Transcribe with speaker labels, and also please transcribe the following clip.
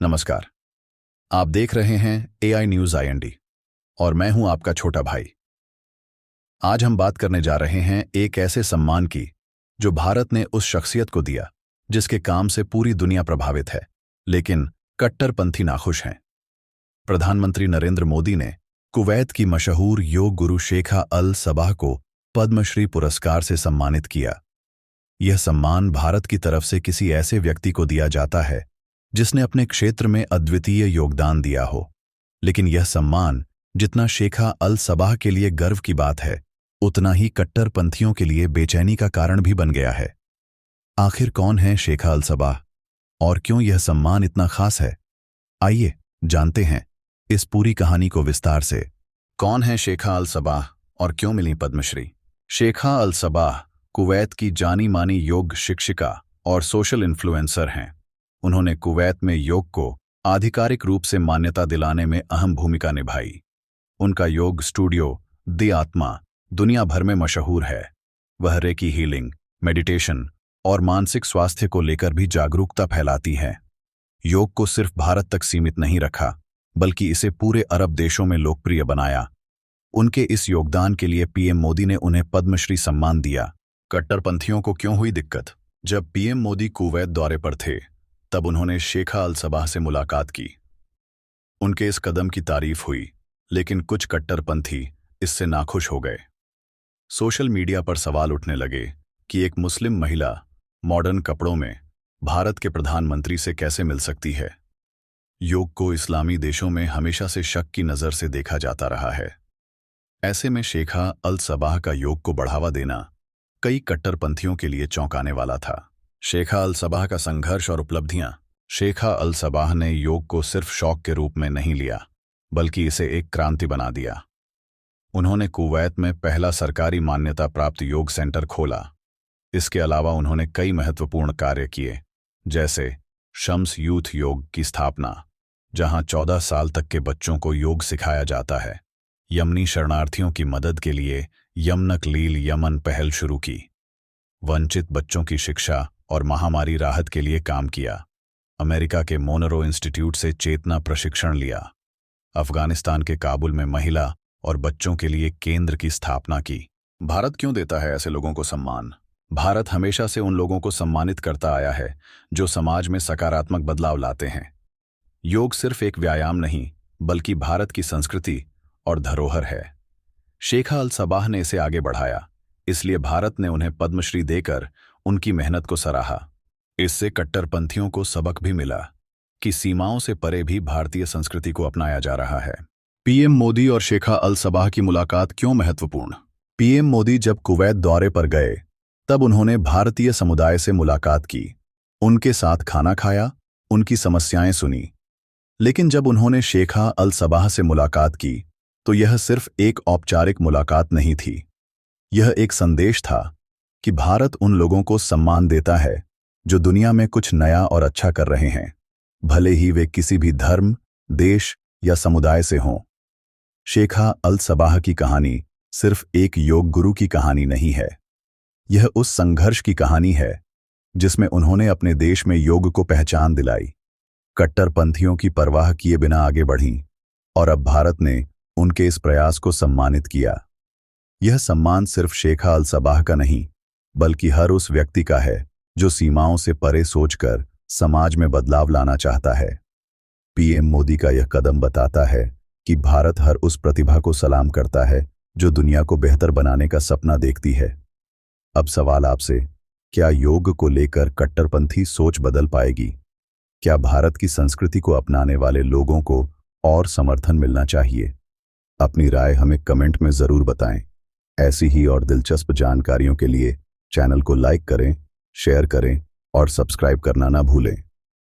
Speaker 1: नमस्कार। आप देख रहे हैं एआई न्यूज आईएनडी और मैं हूं आपका छोटा भाई। आज हम बात करने जा रहे हैं एक ऐसे सम्मान की जो भारत ने उस शख्सियत को दिया जिसके काम से पूरी दुनिया प्रभावित है, लेकिन कट्टरपंथी नाखुश हैं। प्रधानमंत्री नरेंद्र मोदी ने कुवैत की मशहूर योग गुरु शेखा अल सबाह को पद्मश्री पुरस्कार से सम्मानित किया। यह सम्मान भारत की तरफ से किसी ऐसे व्यक्ति को दिया जाता है जिसने अपने क्षेत्र में अद्वितीय योगदान दिया हो, लेकिन यह सम्मान जितना शेखा अल सबाह के लिए गर्व की बात है, उतना ही कट्टरपंथियों के लिए बेचैनी का कारण भी बन गया है। आखिर कौन है शेखा अल सबाह और क्यों यह सम्मान इतना खास है? आइए जानते हैं इस पूरी कहानी को विस्तार से। कौन है शेखा अल सबाह और क्यों मिली पद्मश्री? शेखा अल सबाह कुवैत की जानी मानी योग शिक्षिका और सोशल इन्फ्लुएंसर हैं। उन्होंने कुवैत में योग को आधिकारिक रूप से मान्यता दिलाने में अहम भूमिका निभाई। उनका योग स्टूडियो द आत्मा दुनिया भर में मशहूर है। वह रेकी हीलिंग, मेडिटेशन और मानसिक स्वास्थ्य को लेकर भी जागरूकता फैलाती है। योग को सिर्फ भारत तक सीमित नहीं रखा, बल्कि इसे पूरे अरब देशों में लोकप्रिय बनाया। उनके इस योगदान के लिए पीएम मोदी ने उन्हें पद्मश्री सम्मान दिया। कट्टरपंथियों को क्यों हुई दिक्कत? जब पीएम मोदी कुवैत दौरे पर थे, तब उन्होंने शेखा अल सबाह से मुलाकात की। उनके इस कदम की तारीफ हुई, लेकिन कुछ कट्टरपंथी इससे नाखुश हो गए। सोशल मीडिया पर सवाल उठने लगे कि एक मुस्लिम महिला मॉडर्न कपड़ों में भारत के प्रधानमंत्री से कैसे मिल सकती है। योग को इस्लामी देशों में हमेशा से शक की नज़र से देखा जाता रहा है। ऐसे में शेखा अल सबाह का योग को बढ़ावा देना कई कट्टरपंथियों के लिए चौंकाने वाला था। शेखा अल सबाह का संघर्ष और उपलब्धियां। शेखा अल सबाह ने योग को सिर्फ शौक के रूप में नहीं लिया, बल्कि इसे एक क्रांति बना दिया। उन्होंने कुवैत में पहला सरकारी मान्यता प्राप्त योग सेंटर खोला। इसके अलावा उन्होंने कई महत्वपूर्ण कार्य किए, जैसे शम्स यूथ योग की स्थापना, जहां 14 साल तक के बच्चों को योग सिखाया जाता है। यमनी शरणार्थियों की मदद के लिए यमनक लील यमन पहल शुरू की। वंचित बच्चों की शिक्षा और महामारी राहत के लिए काम किया। अमेरिका के मोनरो इंस्टीट्यूट से चेतना प्रशिक्षण लिया। अफगानिस्तान के काबुल में महिला और बच्चों के लिए केंद्र की स्थापना की। भारत क्यों देता है ऐसे लोगों को सम्मान? भारत हमेशा से उन लोगों को सम्मानित करता आया है जो समाज में सकारात्मक बदलाव लाते हैं। योग सिर्फ एक व्यायाम नहीं, बल्कि भारत की संस्कृति और धरोहर है। शेखा अल सबाह ने इसे आगे बढ़ाया, इसलिए भारत ने उन्हें पद्मश्री देकर उनकी मेहनत को सराहा। इससे कट्टरपंथियों को सबक भी मिला कि सीमाओं से परे भी भारतीय संस्कृति को अपनाया जा रहा है। पीएम मोदी और शेखा अल सबाह की मुलाकात क्यों महत्वपूर्ण? पीएम मोदी जब कुवैत दौरे पर गए, तब उन्होंने भारतीय समुदाय से मुलाकात की, उनके साथ खाना खाया, उनकी समस्याएं सुनी। लेकिन जब उन्होंने शेखा अल सबाह से मुलाकात की, तो यह सिर्फ एक औपचारिक मुलाकात नहीं थी। यह एक संदेश था कि भारत उन लोगों को सम्मान देता है जो दुनिया में कुछ नया और अच्छा कर रहे हैं, भले ही वे किसी भी धर्म, देश या समुदाय से हों। शेखा अल सबाह की कहानी सिर्फ एक योग गुरु की कहानी नहीं है। यह उस संघर्ष की कहानी है जिसमें उन्होंने अपने देश में योग को पहचान दिलाई, कट्टरपंथियों की परवाह किए बिना आगे बढ़ीं, और अब भारत ने उनके इस प्रयास को सम्मानित किया। यह सम्मान सिर्फ शेखा अल सबाह का नहीं, बल्कि हर उस व्यक्ति का है जो सीमाओं से परे सोचकर समाज में बदलाव लाना चाहता है। पीएम मोदी का यह कदम बताता है कि भारत हर उस प्रतिभा को सलाम करता है जो दुनिया को बेहतर बनाने का सपना देखती है। अब सवाल आपसे, क्या योग को लेकर कट्टरपंथी सोच बदल पाएगी? क्या भारत की संस्कृति को अपनाने वाले लोगों को और समर्थन मिलना चाहिए? अपनी राय हमें कमेंट में जरूर बताएं। ऐसी ही और दिलचस्प जानकारियों के लिए चैनल को लाइक करें, शेयर करें और सब्सक्राइब करना ना भूलें।